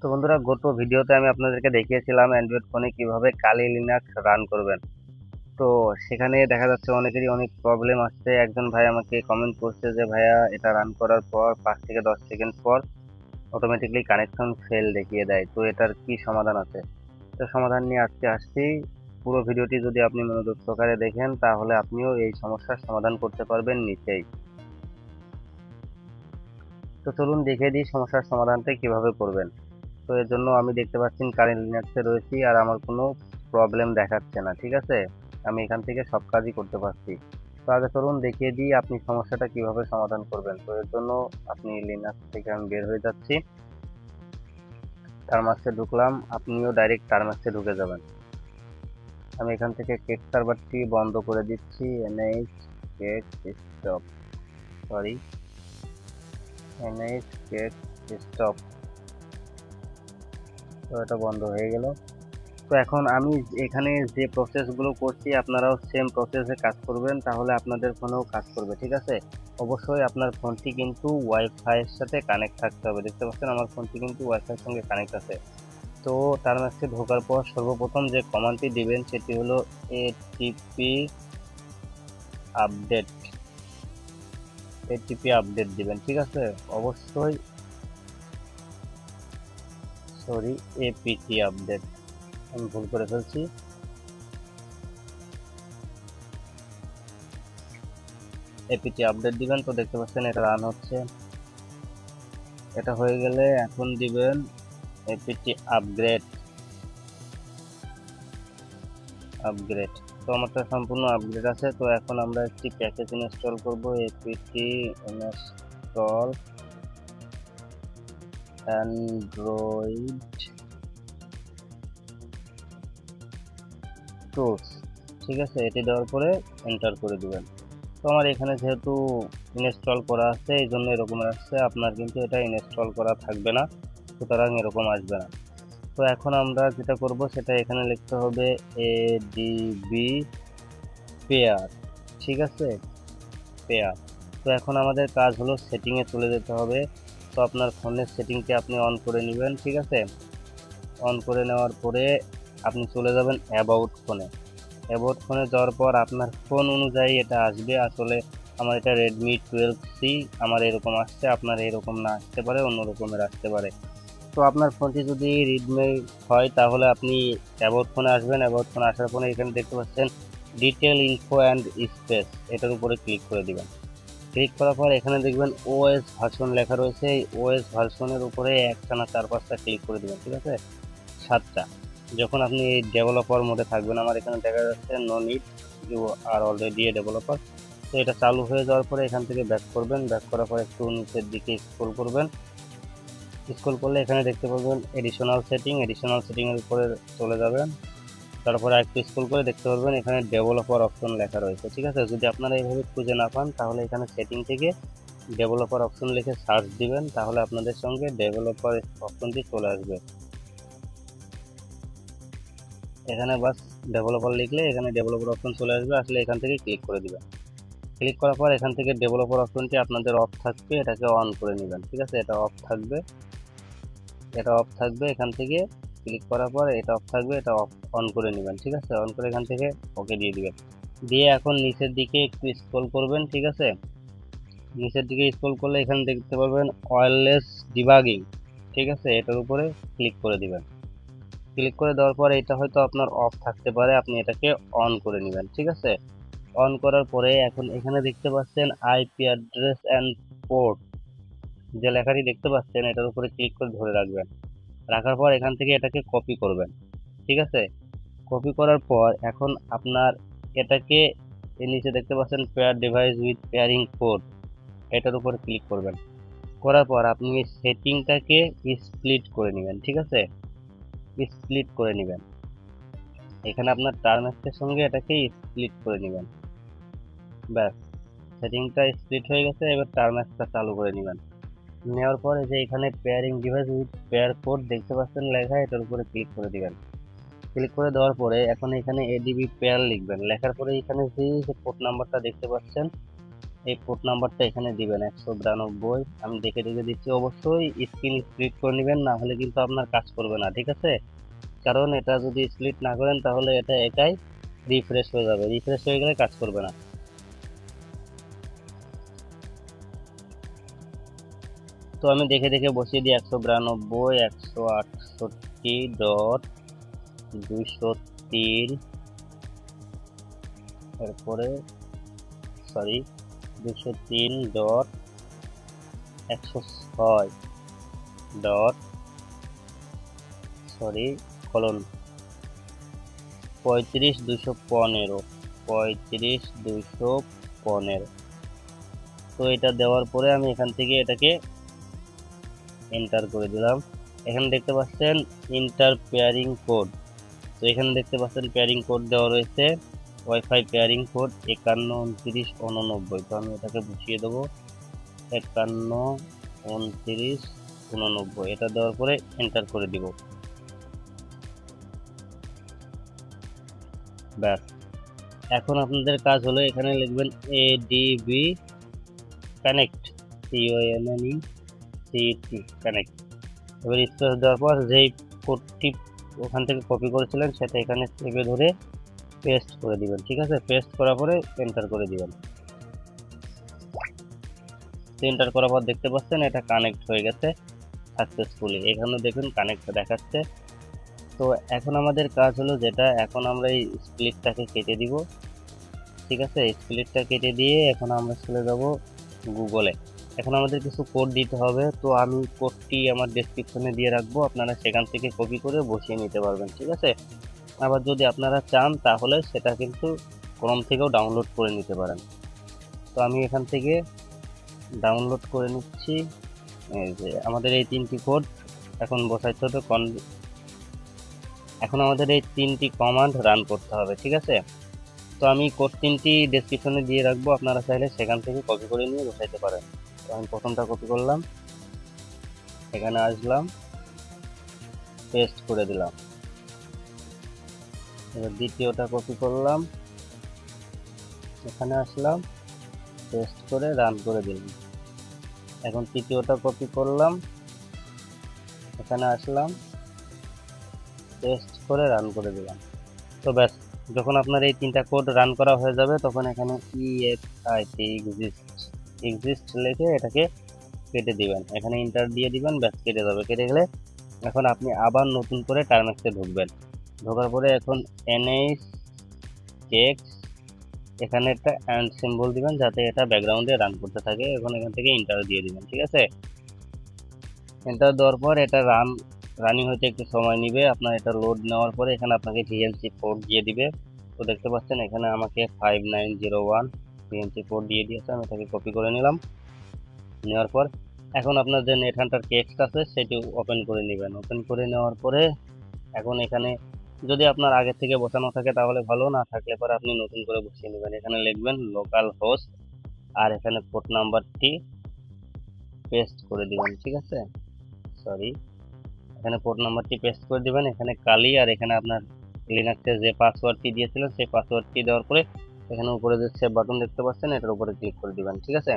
তো বন্ধুরা, গত ভিডিওতে আমি আপনাদেরকে দেখিয়েছিলাম অ্যান্ড্রয়েড ফোনে কিভাবে কালি লিনাক্স রান করবেন। তো সেখানে দেখা যাচ্ছে অনেকেরই অনেক প্রবলেম আসছে। একজন ভাই আমাকে কমেন্ট করছে যে ভাইয়া, এটা রান করার পর 5 থেকে 10 সেকেন্ড পর অটোমেটিকলি কানেকশন ফেল দেখিয়ে দেয়। তো এটার কি সমাধান আছে? তো সমাধান নিয়ে আজকে আসছি। পুরো ভিডিওটি যদি আপনি মনোযোগ সহকারে দেখেন তাহলে আপনিও এই সমস্যার সমাধান করতে পারবেন নিচেই। তো চলুন দেখে দিই সমস্যার সমাধানটা কিভাবে করবেন। তো এর জন্য আমি দেখতে পাচ্ছি কারেন্ট লিনাক্সে রয়েছি আর আমার কোনো প্রবলেম দেখাচ্ছে না। ঠিক আছে, আমি এখান থেকে সব কাজই করতে পারছি। তো আগে চলুন দেখিয়ে দিই আপনি সমস্যাটা কিভাবে সমাধান করবেন। তো এর জন্য আপনি লিনাক্স থেকে আমি বের হয়ে যাচ্ছি, টার্মাক্সে ঢুকলাম, আপনিও ডাইরেক্ট টার্মাক্সে ঢুকে যাবেন। আমি এখান থেকে কেক সার্ভারটি বন্ধ করে দিচ্ছি, NH cake stop, sorry NH cake stop. তো এটা বন্ধ হয়ে গেল। তো এখন আমি এখানে যে প্রসেসগুলো করছি আপনারাও সেম প্রসেসে কাজ করবেন, তাহলে আপনাদের ফোনেও কাজ করবে। ঠিক আছে, অবশ্যই আপনার ফোনটি কিন্তু ওয়াইফাই এর সাথে কানেক্ট থাকতে হবে। দেখতে পাচ্ছেন আমার ফোনটি কিন্তু ওয়াইফাই এর সঙ্গে কানেক্ট আছে। তো টার্মিনালে ঢোকার পর সর্বপ্রথম যে কমান্ডটি দিবেন সেটি হলো এটিপি আপডেট। এটিপি আপডেট দিবেন। ঠিক আছে, অবশ্যই, সরি, এপিটি আপডেট, আমি ভুল করে ফেলছি। এপিটি আপডেট দিবেন। তো দেখতে পাচ্ছেন এটা রান হচ্ছে। এটা হয়ে গেলে এখন দিবেন এপিটি আপগ্রেড। আপগ্রেড তো আমারটা সম্পূর্ণ আপগ্রেড আছে। তো এখন আমরা একটি প্যাকেজ ইনস্টল করব, এপিটি ইনস্টল অ্যান্ড্রয়েড টুলস। ঠিক আছে, এটি দেওয়ার পরে এন্টার করে দিবেন। তো আমার এখানে যেহেতু ইনস্টল করা আছে এই জন্য এরকম আসছে, আপনার কিন্তু এটা ইনস্টল করা থাকবে না, সুতরাং এরকম আসবে না। তো এখন আমরা যেটা করব সেটা এখানে লিখতে হবে এডিবি পেয়ার। ঠিক আছে, পেয়ার। তো এখন আমাদের কাজ হলো সেটিংয়ে চলে যেতে হবে। তো আপনার ফোনের সেটিংটি আপনি অন করে নেবেন। ঠিক আছে, অন করে নেওয়ার পরে আপনি চলে যাবেন অ্যাবাউট ফোনে। অ্যাবাউট ফোনে যাওয়ার পর আপনার ফোন অনুযায়ী এটা আসবে। আসলে আমার এটা রেডমি 12C, আমার এরকম আসছে, আপনার এরকম না আসতে পারে, অন্য রকমের আসতে পারে। তো আপনার ফোনটি যদি রিডমি হয় তাহলে আপনি অ্যাবাউট ফোনে আসবেন। অ্যাবাউট ফোনে আসার পরে এখানে দেখতে পাচ্ছেন ডিটেল ইনফো অ্যান্ড স্পেস, এটার উপরে ক্লিক করে দিবেন। ক্লিক করার পর এখানে দেখবেন ওএস ভার্সন লেখা রয়েছে, এই ওএস ভার্সনের উপরে একটা না 4-5টা ক্লিক করে দিবেন। ঠিক আছে, 7টা। যখন আপনি এই ডেভেলপার মোডে থাকবেন, আমার এখানে দেখা যাচ্ছে no need, you are already a developer. তো এটা চালু হয়ে যাওয়ার পরে এখান থেকে ব্যাক করবেন। ব্যাক করার পর একটু নিচের দিকে স্ক্রল করবেন। স্ক্রল করলে এখানে দেখতে পাবেন এডিশনাল সেটিং। এডিশনাল সেটিং এর উপরে চলে যাবেন। তারপরে একটু স্ক্রল করে দেখতে পারবেন এখানে ডেভেলপার অপশন লেখা রয়েছে। ঠিক আছে, যদি আপনারা এইভাবে খুঁজে না পান তাহলে এখানে সেটিং থেকে ডেভেলপার অপশন লিখে সার্চ দিবেন, তাহলে আপনাদের সঙ্গে ডেভেলপার অপশনটি চলে আসবে। এখানে বাস ডেভেলপার লিখলে এখানে ডেভেলপার অপশন চলে আসবে, আসলে এখান থেকে ক্লিক করে দিবেন। ক্লিক করার পর এখান থেকে ডেভেলপার অপশনটি আপনাদের অফ থাকবে, এটাকে অন করে নেবেন। ঠিক আছে, এটা অফ থাকবে, এটা অফ থাকবে। এখান থেকে ক্লিক করার পর এটা অফ থাকবে, এটা অফ অন করে নেবেন। ঠিক আছে, অন করে এখান থেকে ওকে দিয়ে দিবেন। দিয়ে এখন নিচের দিকে একটু স্ক্রল করবেন। ঠিক আছে, নিচের দিকে স্ক্রল করলে এখানে দেখতে পাবেন ওয়্যারলেস ডিবাগিং। ঠিক আছে, এটার উপরে ক্লিক করে দিবেন। ক্লিক করে দেওয়ার পরে এটা হয়তো আপনার অফ থাকতে পারে, আপনি এটাকে অন করে নেবেন। ঠিক আছে, অন করার পরে এখন এখানে দেখতে পাচ্ছেন আইপি অ্যাড্রেস অ্যান্ড পোর্ট, যে লেখাটি দেখতে পাচ্ছেন এটার উপরে ক্লিক করে ধরে রাখবেন। রাখার পর এখান থেকে এটাকে কপি করবেন। ঠিক আছে, কপি করার পর এখন আপনার এটাকে এর নিচে দেখতে পাচ্ছেন pair device with pairing code, এটার উপর ক্লিক করবেন। করার পর আপনি এই সেটিংটাকে স্প্লিট করে নেবেন। ঠিক আছে, স্প্লিট করে নেবেন। এখানে আপনার টার্মএক্সের সঙ্গে এটাকে স্প্লিট করে নেবেন। ব্যাস, সেটিংটা স্প্লিট হয়ে গেছে। এবার টার্মএক্সটা চালু করে নেবেন। নেওয়ার পরে যে এখানে pairing device with pair code দেখতে পাচ্ছেন লেখা, এটার উপরে ক্লিক করে দিবেন। ক্লিক করে দেওয়ার পরে এখন এখানে এডিবি পেয়ার লিখবেন। লেখার পরে এখানে যে পোর্ট নাম্বারটা দেখতে পাচ্ছেন এই পোর্ট নাম্বারটা এখানে দিবেন 192। আমি দেখে দেখে দিচ্ছি, অবশ্যই স্ক্রিন স্প্লিট করে নেবেন, না হলে কিন্তু আপনার কাজ করবে না, ঠিক আছে? কারণ এটা যদি স্প্লিট না করেন তাহলে এটা একাই রিফ্রেশ হয়ে যাবে, রিফ্রেশ হয়ে গেলে কাজ করবে না। তো আমি দেখে দেখে বসিয়ে দিই 192 168.203, এরপরে সরি 203.106 ডট সরি কলন 35,215 35,215। তো এটা দেওয়ার পরে আমি এখান থেকে এটাকে এন্টার করে দিলাম। এখানে দেখতে পাচ্ছেন ইন্টার পেয়ারিং কোড। তো এখানে দেখতে পাচ্ছেন পেয়ারিং কোড দেওয়া রয়েছে, ওয়াইফাই পেয়ারিং কোড 51 29 89। তো আমি এটাকে বসিয়ে দেবো 51 29 89। এটা দেওয়ার পরে এন্টার করে দিব। ব্যাস, এখন আপনাদের কাজ হলো এখানে লিখবেন ADB কানেক্ট, CONNECT কানেক্ট। এবার স্পেস দেওয়ার পর যেই কোডটি ওখান থেকে কপি করেছিলেন সেটা এখানে চেপে ধরে পেস্ট করে দিবেন, ঠিক আছে? পেস্ট করার পরে এন্টার করে দিবেন। এন্টার করার পর দেখতে পাচ্ছেন এটা কানেক্ট হয়ে গেছে সাকসেসফুলি, এখানে দেখুন কানেক্ট দেখাচ্ছে। তো এখন আমাদের কাজ হলো যেটা, এখন আমরা এই স্প্লিটটাকে কেটে দিব, ঠিক আছে? স্প্লিটটা কেটে দিয়ে এখন আমরা চলে যাব গুগলে। এখন আমাদের কিছু কোড দিতে হবে, তো আমি কোডটি আমার ডেসক্রিপশনে দিয়ে রাখবো, আপনারা সেখান থেকে কপি করে বসিয়ে নিতে পারবেন, ঠিক আছে? আবার যদি আপনারা চান তাহলে সেটা কিন্তু ক্রোম থেকেও ডাউনলোড করে নিতে পারেন। তো আমি এখান থেকে ডাউনলোড করে নিচ্ছি। এই যে আমাদের এই তিনটি কোড এখন বসাইতে হবে, এখন আমাদের এই তিনটি কমান্ড রান করতে হবে, ঠিক আছে? তো আমি কোড তিনটি ডেসক্রিপশনে দিয়ে রাখবো, আপনারা চাইলে সেখান থেকে কপি করে নিয়ে বসাইতে পারেন। তো আমি প্রথমটা কপি করলাম, এখানে আসলাম, পেস্ট করে দিলাম। এবার দ্বিতীয়টা কপি করলাম, এখানে আসলাম, পেস্ট করে রান করে দিলাম। এখন তৃতীয়টা কপি করলাম, এখানে আসলাম, পেস্ট করে রান করে দিলাম। তো ব্যাস, যখন আপনার এই তিনটা কোড রান করা হয়ে যাবে তখন এখানে এক্সিস্ট লিখে এটাকে কেটে দিবেন, এখানে ইন্টার দিয়ে দিবেন, ব্যাস কেটে যাবে। কেটে গেলে এখন আপনি আবার নতুন করে টার্মেক্সে ঢুকবেন। ঢোকার পরে এখন NHX এখানে একটা অ্যান্ড সিম্বল দিবেন যাতে এটা ব্যাকগ্রাউন্ডে রান করতে থাকে। এখন এখান থেকে ইন্টার দিয়ে দিবেন, ঠিক আছে? এন্টার দেওয়ার পর এটা রানিং হতে একটু সময় নেবে। আপনার এটা লোড নেওয়ার পরে এখানে আপনাকে VNC পোর্ট দিয়ে দিবে। তো দেখতে পাচ্ছেন এখানে আমাকে 5901 VNC পোর্ট দিয়ে দিয়েছে, আমি এটাকে কপি করে নিলাম। নেওয়ার পর এখন আপনার যে নেট হান্টার টেক্সট আছে সেটি ওপেন করে নেবেন। ওপেন করে নেওয়ার পরে এখন এখানে যদি আপনার আগে থেকে বসানো থাকে তাহলে ভালো, না থাকলে পরে আপনি নতুন করে বসিয়ে নেবেন। এখানে লিখবেন লোকাল হোস্ট আর এখানে পোর্ট নাম্বারটি পেস্ট করে দিবেন, ঠিক আছে? সরি, এখানে পোর্ট নাম্বারটি পেস্ট করে দিবেন, এখানে কালি, আর এখানে আপনার লিনাক্সের যে পাসওয়ার্ডটি দিয়েছিলেন সেই পাসওয়ার্ডটি দেওয়ার পরে এখানে উপরে যে সেভ বাটন দেখতে পাচ্ছেন এটার উপরে ক্লিক করে দিবেন, ঠিক আছে?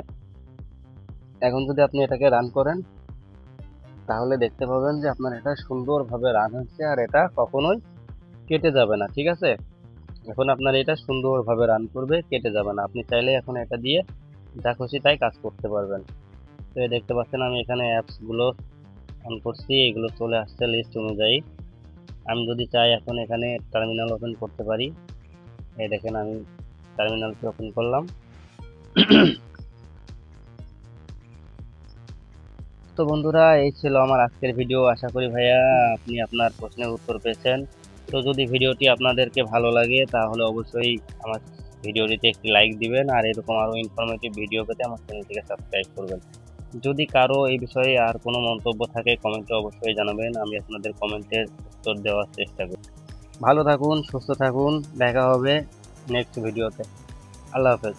এখন যদি আপনি এটাকে রান করেন তাহলে দেখতে পাবেন যে আপনার এটা সুন্দরভাবে রান হচ্ছে আর এটা কখনোই কেটে যাবে না, ঠিক আছে? এখন আপনার এটা সুন্দরভাবে রান করবে, কেটে যাবে না। আপনি চাইলে এখন এটা দিয়ে যা খুশি তাই কাজ করতে পারবেন। তো দেখতে পাচ্ছেন আমি এখানে অ্যাপসগুলো অন করছি, এগুলো চলে আসছে লিস্ট অনুযায়ী। আমি যদি চাই এখন এখানে টার্মিনাল ওপেন করতে পারি। এই দেখেন আমি টার্মিনালটি ওপেন করলাম। তো বন্ধুরা, এই ছিল আমার আজকের ভিডিও। আশা করি ভাইয়া আপনি আপনার প্রশ্নের উত্তর পেয়েছেন। তো যদি ভিডিওটি আপনাদেরকে ভালো লাগে তাহলে অবশ্যই আমার ভিডিওটিতে একটি লাইক দিবেন, আর এরকম আরও ইনফরমেটিভ ভিডিও পেতে আমার চ্যানেলটিকে সাবস্ক্রাইব করবেন। যদি কারো এই বিষয়ে আর কোনো মন্তব্য থাকে কমেন্টে অবশ্যই জানাবেন, আমি আপনাদের কমেন্টের উত্তর দেওয়ার চেষ্টা করি। ভালো থাকুন, সুস্থ থাকুন, দেখা হবে নেক্সট ভিডিওতে। আল্লাহ হাফেজ।